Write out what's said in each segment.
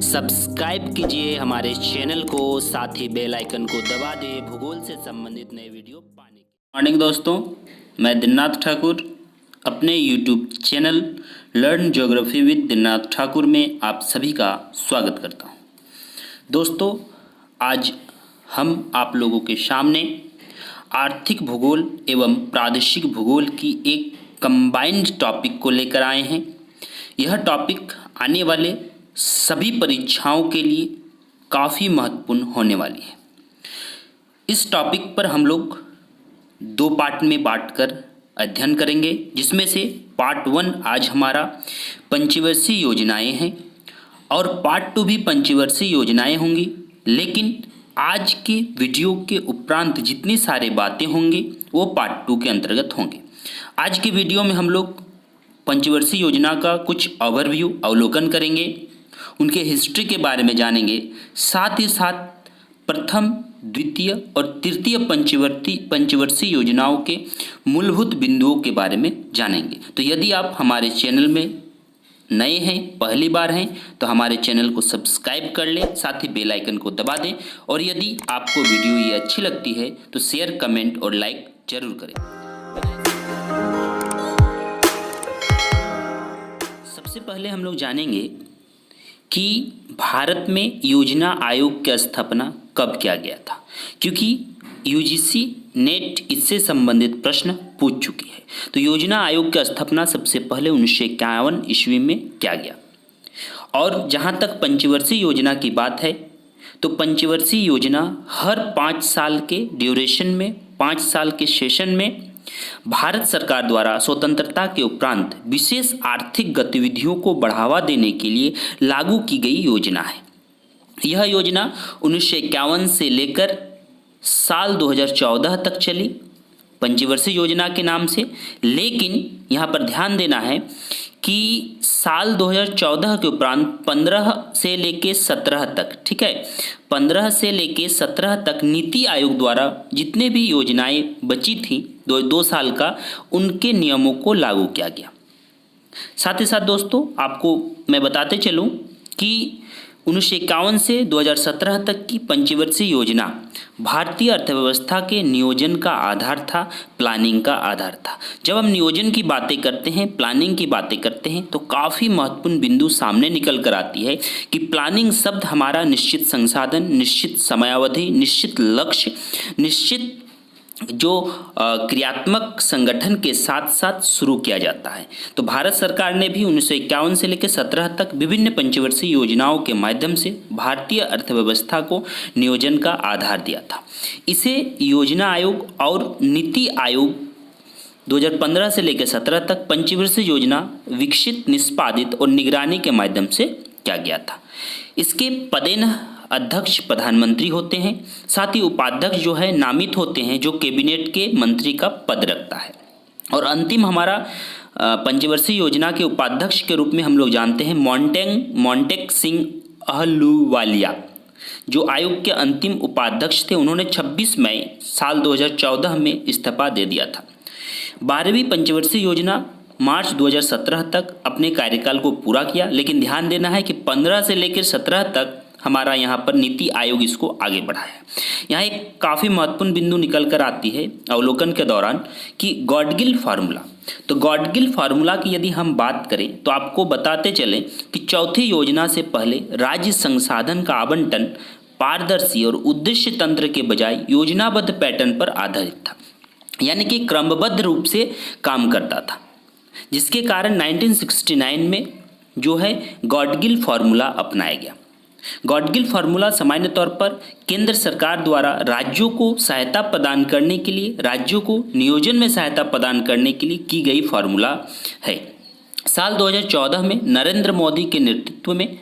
Subscribe कीजिए हमारे channel को, साथ ही बेल आइकन को दबा दें भूगोल से संबंधित नए वीडियो पाने के। मॉर्निंग दोस्तों, मैं दिननाथ ठाकुर अपने YouTube channel learn geography with Dinanath Thakur में आप सभी का स्वागत करता हूं। दोस्तों, आज हम आप लोगों के सामने आर्थिक भूगोल एवं प्रादेशिक भूगोल की एक कंबाइंड टॉपिक को लेकर आए हैं। यह टॉपिक आने वाले सभी परीक्षाओं के लिए काफ़ी महत्वपूर्ण होने वाली है। इस टॉपिक पर हम लोग दो पार्ट में बांटकर अध्ययन करेंगे, जिसमें से पार्ट 1 आज हमारा पंचवर्षीय योजनाएं हैं और पार्ट 2 भी पंचवर्षीय योजनाएं होंगी। लेकिन आज के वीडियो के उपरांत जितनी सारी बातें होंगी वो पार्ट 2 के अंतर्गत होंगे। आज के वीडियो में हम लोग पंचवर्षीय योजना का कुछ ओवरव्यू अवलोकन करेंगे, उनके हिस्ट्री के बारे में जानेंगे, साथ ही साथ प्रथम, द्वितीय और तृतीय पंचवर्षीय योजनाओं के मूलभूत बिंदुओं के बारे में जानेंगे। तो यदि आप हमारे चैनल में नए हैं, पहली बार हैं, तो हमारे चैनल को सब्सक्राइब कर लें, साथ ही बेल आइकन को दबा दें। और यदि आपको वीडियो ये अच्छी लगती है तो शेयर, कमेंट और लाइक जरूर करें। सबसे पहले हम लोग जानेंगे कि भारत में योजना आयोग की स्थापना कब किया गया था, क्योंकि यूजीसी नेट इससे संबंधित प्रश्न पूछ चुकी है। तो योजना आयोग की स्थापना सबसे पहले 1951 ईस्वी में किया गया। और जहाँ तक पंचवर्षीय योजना की बात है, तो पंचवर्षीय योजना हर 5 साल के ड्यूरेशन में, 5 साल के सेशन में भारत सरकार द्वारा स्वतंत्रता के उपरांत विशेष आर्थिक गतिविधियों को बढ़ावा देने के लिए लागू की गई योजना है। यह योजना 1951 से लेकर साल 2014 तक चली पंचवर्षीय योजना के नाम से। लेकिन यहाँ पर ध्यान देना है कि साल 2014 के उपरांत 15 से लेके 17 तक, ठीक है, 15 से लेके 17 तक नीति आयोग द्वारा जितने भी योजनाएं बची थी 2 साल का, उनके नियमों को लागू किया गया। साथ ही साथ दोस्तों, आपको मैं बताते चलूं कि 1951 से 2017 तक की पंचवर्षीय योजना भारतीय अर्थव्यवस्था के नियोजन का आधार था, प्लानिंग का आधार था। जब हम नियोजन की बातें करते हैं, प्लानिंग की बातें करते हैं, तो काफ़ी महत्वपूर्ण बिंदु सामने निकल कर आती है कि प्लानिंग शब्द हमारा निश्चित संसाधन, निश्चित समयावधि, निश्चित लक्ष्य, निश्चित जो क्रियात्मक संगठन के साथ साथ शुरू किया जाता है। तो भारत सरकार ने भी 1951 से लेकर 17 तक विभिन्न पंचवर्षीय योजनाओं के माध्यम से भारतीय अर्थव्यवस्था को नियोजन का आधार दिया था। इसे योजना आयोग और नीति आयोग 2015 से लेकर 17 तक पंचवर्षीय योजना विकसित, निष्पादित और निगरानी के माध्यम से किया गया था। इसके पदेन अध्यक्ष प्रधानमंत्री होते हैं, साथ ही उपाध्यक्ष जो है नामित होते हैं, जो कैबिनेट के मंत्री का पद रखता है। और अंतिम हमारा पंचवर्षीय योजना के उपाध्यक्ष के रूप में हम लोग जानते हैं मोंटेक सिंह अहलूवालिया, जो आयोग के अंतिम उपाध्यक्ष थे। उन्होंने 26 मई साल 2014 में इस्तीफा दे दिया था। 12वीं पंचवर्षीय योजना मार्च 2017 तक अपने कार्यकाल को पूरा किया। लेकिन ध्यान देना है कि 15 से लेकर 17 तक हमारा यहाँ पर नीति आयोग इसको आगे बढ़ाया। यहाँ एक काफ़ी महत्वपूर्ण बिंदु निकल कर आती है अवलोकन के दौरान कि गॉडगिल फार्मूला। तो गॉडगिल फार्मूला की यदि हम बात करें तो आपको बताते चलें कि चौथी योजना से पहले राज्य संसाधन का आवंटन पारदर्शी और उद्देश्य तंत्र के बजाय योजनाबद्ध पैटर्न पर आधारित था, यानी कि क्रमबद्ध रूप से काम करता था, जिसके कारण 1969 में जो है गॉडगिल फार्मूला अपनाया गया। गॉडगिल फार्मूला सामान्य तौर पर केंद्र सरकार द्वारा राज्यों को सहायता प्रदान करने के लिए, राज्यों को नियोजन में सहायता प्रदान करने के लिए की गई फार्मूला है। साल 2014 में नरेंद्र मोदी के नेतृत्व में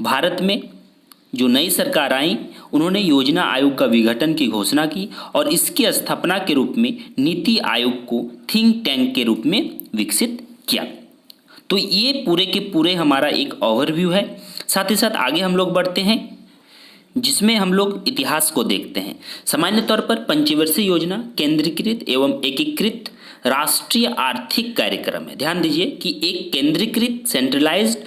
भारत में जो नई सरकार आई, उन्होंने योजना आयोग का विघटन की घोषणा की और इसकी स्थापना के रूप में नीति आयोग को थिंक टैंक के रूप में विकसित किया। तो ये पूरे के पूरे हमारा एक ओवरव्यू है। साथ ही साथ आगे हम लोग बढ़ते हैं, जिसमें हम लोग इतिहास को देखते हैं। सामान्य तौर पर पंचवर्षीय योजना केंद्रीकृत एवं एकीकृत राष्ट्रीय आर्थिक कार्यक्रम है। ध्यान दीजिए कि एक केंद्रीकृत सेंट्रलाइज्ड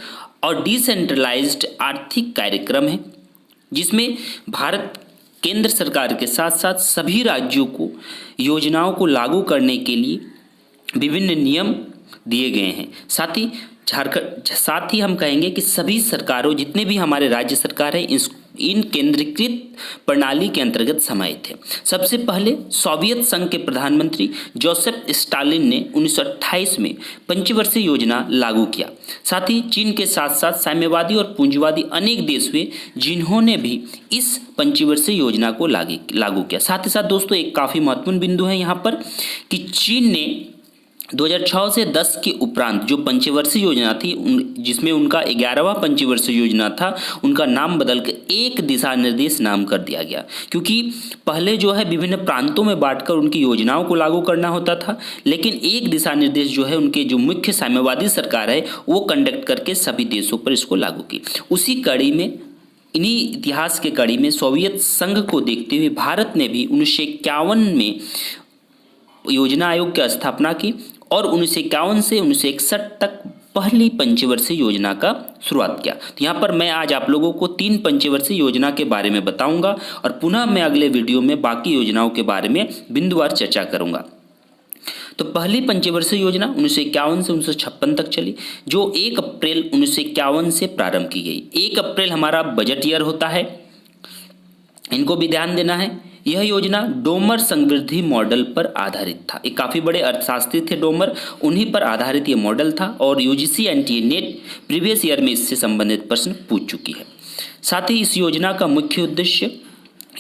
और डिसेंट्रलाइज्ड आर्थिक कार्यक्रम है, जिसमें भारत केंद्र सरकार के साथ साथ सभी राज्यों को योजनाओं को लागू करने के लिए विभिन्न नियम दिए गए हैं। साथ ही हम कहेंगे कि सभी सरकारों, जितने भी हमारे राज्य सरकार हैं, इन केंद्रीकृत प्रणाली के अंतर्गत समाहित है। सबसे पहले सोवियत संघ के प्रधानमंत्री जोसेफ स्टालिन ने 1928 में पंचवर्षीय योजना लागू किया। साथ ही चीन के साथ साथ साम्यवादी और पूंजीवादी अनेक देश हुए जिन्होंने भी इस पंचवर्षीय योजना को लागू किया। साथ ही साथ दोस्तों एक काफ़ी महत्वपूर्ण बिंदु है यहाँ पर कि चीन ने 2006 से 10 के उपरांत जो पंचवर्षीय योजना थी, जिसमें उनका 11वां पंचवर्षीय योजना था, उनका नाम बदलकर एक दिशा निर्देश नाम कर दिया गया। क्योंकि पहले जो है विभिन्न प्रांतों में बांटकर उनकी योजनाओं को लागू करना होता था, लेकिन एक दिशा निर्देश जो है उनके जो मुख्य साम्यवादी सरकार है वो कंडक्ट करके सभी देशों पर इसको लागू की। उसी कड़ी में, इन्हीं इतिहास के कड़ी में सोवियत संघ को देखते हुए भारत ने भी 1951 में योजना आयोग की स्थापना की और 1951 से 1961 तक पहली पंचवर्षीय योजना का शुरुआत किया। तो यहाँ पर मैं आज आप लोगों को 3 पंचवर्षीय योजना के बारे में बताऊंगा और पुनः मैं अगले वीडियो में बाकी योजनाओं के बारे में बिंदुवार चर्चा करूंगा। तो पहली पंचवर्षीय योजना 1951 से 1956 तक चली, जो 1 अप्रैल 1951 से प्रारंभ की गई। 1 अप्रैल हमारा बजट ईयर होता है, इनको भी ध्यान देना है। यह योजना डोमर समृद्धि मॉडल पर आधारित था। एक काफ़ी बड़े अर्थशास्त्री थे डोमर, उन्हीं पर आधारित ये मॉडल था और UGC NTA net previous year में इससे संबंधित प्रश्न पूछ चुकी है। साथ ही इस योजना का मुख्य उद्देश्य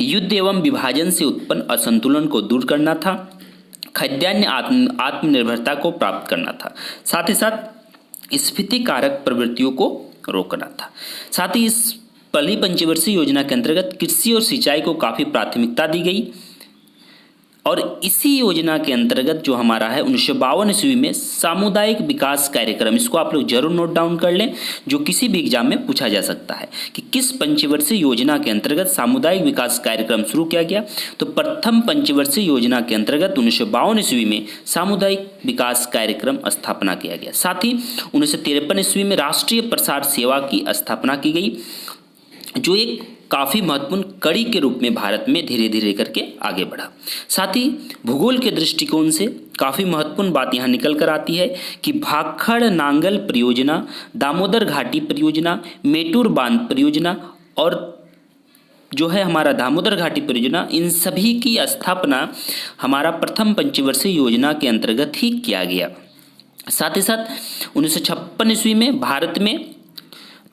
युद्ध एवं विभाजन से उत्पन्न असंतुलन को दूर करना था, खाद्यान्न आत्मनिर्भरता को प्राप्त करना था, साथ ही साथ स्फीति कारक प्रवृत्तियों को रोकना था। साथ ही इस पहली पंचवर्षीय योजना के अंतर्गत कृषि और सिंचाई को काफ़ी प्राथमिकता दी गई और इसी योजना के अंतर्गत जो हमारा है 1952 ईस्वी में सामुदायिक विकास कार्यक्रम, इसको आप लोग जरूर नोट डाउन कर लें, जो किसी भी एग्जाम में पूछा जा सकता है कि किस पंचवर्षीय योजना के अंतर्गत सामुदायिक विकास कार्यक्रम शुरू किया गया। तो प्रथम पंचवर्षीय योजना के अंतर्गत 1952 ईस्वी में सामुदायिक विकास कार्यक्रम स्थापना किया गया। साथ ही 1953 ईस्वी में राष्ट्रीय प्रसार सेवा की स्थापना की गई, जो एक काफ़ी महत्वपूर्ण कड़ी के रूप में भारत में धीरे धीरे करके आगे बढ़ा। साथ ही भूगोल के दृष्टिकोण से काफ़ी महत्वपूर्ण बात यहाँ निकल कर आती है कि भाखड़ नांगल परियोजना, दामोदर घाटी परियोजना, मेटूर बांध परियोजना और जो है हमारा दामोदर घाटी परियोजना, इन सभी की स्थापना हमारा प्रथम पंचवर्षीय योजना के अंतर्गत ही किया गया। साथ ही साथ 1956 ईस्वी में भारत में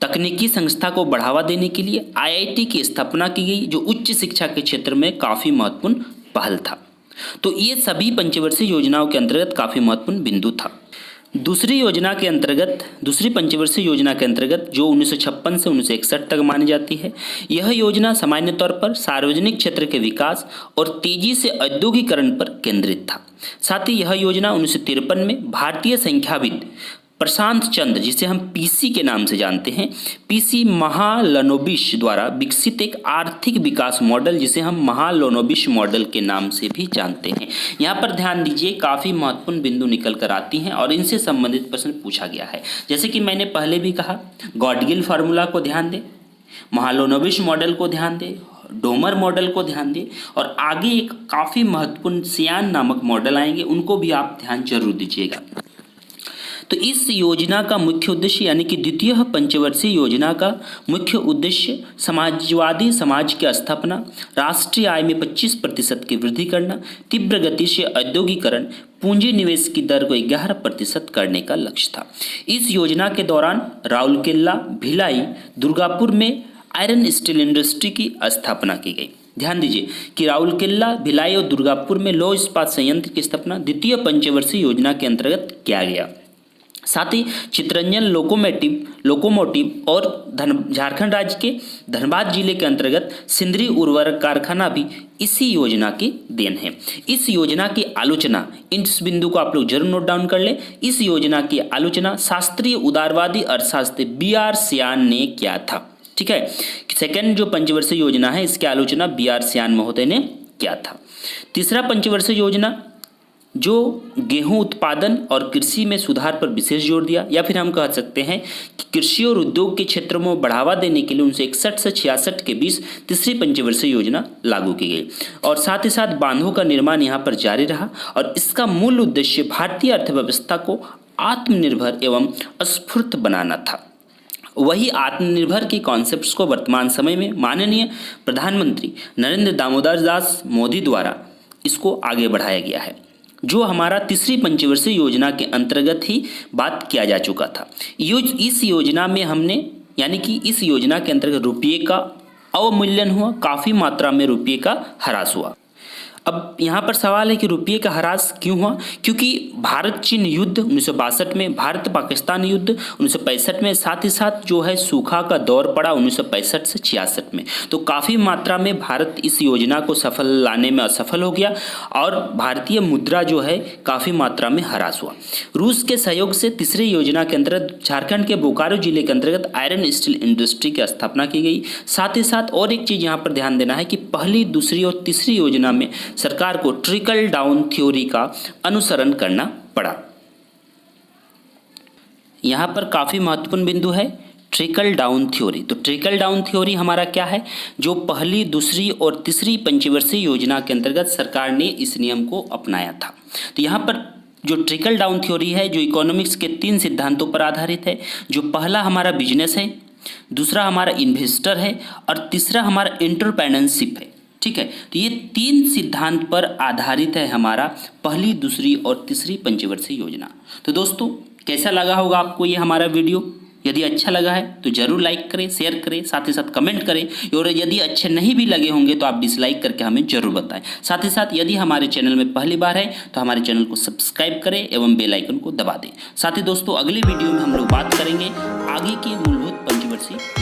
तकनीकी संस्था को बढ़ावा देने के लिए आईआईटी की स्थापना की गई, जो उच्च शिक्षा के क्षेत्र में काफ़ी महत्वपूर्ण पहल था। तो ये सभी पंचवर्षीय योजनाओं के अंतर्गत काफ़ी महत्वपूर्ण बिंदु था। दूसरी पंचवर्षीय योजना के अंतर्गत जो 1956 से 1961 तक मानी जाती है, यह योजना सामान्य तौर पर सार्वजनिक क्षेत्र के विकास और तेजी से औद्योगिकरण पर केंद्रित था। साथ ही यह योजना 1953 में भारतीय संख्याविद प्रशांत चंद्र, जिसे हम पीसी के नाम से जानते हैं, पीसी महालनोबिश द्वारा विकसित एक आर्थिक विकास मॉडल, जिसे हम महालनोबिश मॉडल के नाम से भी जानते हैं। यहाँ पर ध्यान दीजिए, काफ़ी महत्वपूर्ण बिंदु निकल कर आती हैं और इनसे संबंधित प्रश्न पूछा गया है। जैसे कि मैंने पहले भी कहा, गॉडगिल फार्मूला को ध्यान दें, महालनोबिश मॉडल को ध्यान दें, डोमर मॉडल को ध्यान दें और आगे एक काफ़ी महत्वपूर्ण सियान नामक मॉडल आएंगे, उनको भी आप ध्यान जरूर दीजिएगा। तो इस योजना का मुख्य उद्देश्य, यानी कि द्वितीय पंचवर्षीय योजना का मुख्य उद्देश्य समाजवादी समाज की स्थापना, राष्ट्रीय आय में 25% की वृद्धि करना, तीव्र गति से औद्योगिकरण, पूंजी निवेश की दर को 11% करने का लक्ष्य था। इस योजना के दौरान राउरकेला, भिलाई, दुर्गापुर में आयरन स्टील इंडस्ट्री की स्थापना की गई। ध्यान दीजिए कि राउरकेला, भिलाई और दुर्गापुर में लौह इस्पात संयंत्र की स्थापना द्वितीय पंचवर्षीय योजना के अंतर्गत किया गया। साथ ही चितरंजन लोकोमोटिव और झारखंड राज्य के धनबाद जिले के अंतर्गत सिंदरी उर्वरक कारखाना भी इसी योजना की देन है। इस योजना की आलोचना, इस बिंदु को आप लोग जरूर नोट डाउन कर लें, इस योजना की आलोचना शास्त्रीय उदारवादी अर्थशास्त्री BR सियान ने किया था। ठीक है, सेकेंड जो पंचवर्षीय योजना है, इसकी आलोचना BR सियान महोदय ने किया था। तीसरा पंचवर्षीय योजना जो गेहूं उत्पादन और कृषि में सुधार पर विशेष जोर दिया, या फिर हम कह सकते हैं कि कृषि और उद्योग के क्षेत्रों में बढ़ावा देने के लिए 1961 से 66 के बीच तीसरी पंचवर्षीय योजना लागू की गई। और साथ ही साथ बांधों का निर्माण यहाँ पर जारी रहा और इसका मूल उद्देश्य भारतीय अर्थव्यवस्था को आत्मनिर्भर एवं स्फूर्त बनाना था। वही आत्मनिर्भर के कॉन्सेप्ट्स को वर्तमान समय में माननीय प्रधानमंत्री नरेंद्र दामोदर दास मोदी द्वारा इसको आगे बढ़ाया गया है, जो हमारा तीसरी पंचवर्षीय योजना के अंतर्गत ही बात किया जा चुका था। इस योजना में हमने यानी कि इस योजना के अंतर्गत रुपये का अवमूल्यन हुआ, काफ़ी मात्रा में रुपये का ह्रास हुआ। अब यहाँ पर सवाल है कि रुपये का ह्रास क्यों हुआ? क्योंकि भारत चीन युद्ध 1962 में, भारत पाकिस्तान युद्ध 1965 में, साथ ही साथ जो है सूखा का दौर पड़ा 1965 से 66 में। तो काफ़ी मात्रा में भारत इस योजना को सफल लाने में असफल हो गया और भारतीय मुद्रा जो है काफ़ी मात्रा में ह्रास हुआ। रूस के सहयोग से तीसरी योजना के अंतर्गत झारखंड के बोकारो जिले के अंतर्गत आयरन स्टील इंडस्ट्री की स्थापना की गई। साथ ही साथ और एक चीज़ यहाँ पर ध्यान देना है कि पहली, दूसरी और तीसरी योजना में सरकार को ट्रिकल डाउन थ्योरी का अनुसरण करना पड़ा। यहां पर काफी महत्वपूर्ण बिंदु है ट्रिकल डाउन थ्योरी। तो ट्रिकल डाउन थ्योरी हमारा क्या है? जो पहली, दूसरी और तीसरी पंचवर्षीय योजना के अंतर्गत सरकार ने इस नियम को अपनाया था। तो यहां पर जो ट्रिकल डाउन थ्योरी है, जो इकोनॉमिक्स के 3 सिद्धांतों पर आधारित है। जो पहला हमारा बिजनेस है, दूसरा हमारा इन्वेस्टर है और तीसरा हमारा एंटरप्रेन्योरशिप है। ठीक है, तो ये 3 सिद्धांत पर आधारित है हमारा पहली, दूसरी और तीसरी पंचवर्षीय योजना। तो दोस्तों, कैसा लगा होगा आपको ये हमारा वीडियो? यदि अच्छा लगा है तो जरूर लाइक करें, शेयर करें, साथ ही साथ कमेंट करें, और यदि अच्छे नहीं भी लगे होंगे तो आप डिसलाइक करके हमें जरूर बताएं। साथ ही साथ यदि हमारे चैनल में पहली बार है तो हमारे चैनल को सब्सक्राइब करें एवं बेल आइकन को दबा दें। साथ ही दोस्तों, अगली वीडियो में हम लोग बात करेंगे आगे की मूलभूत पंचवर्षीय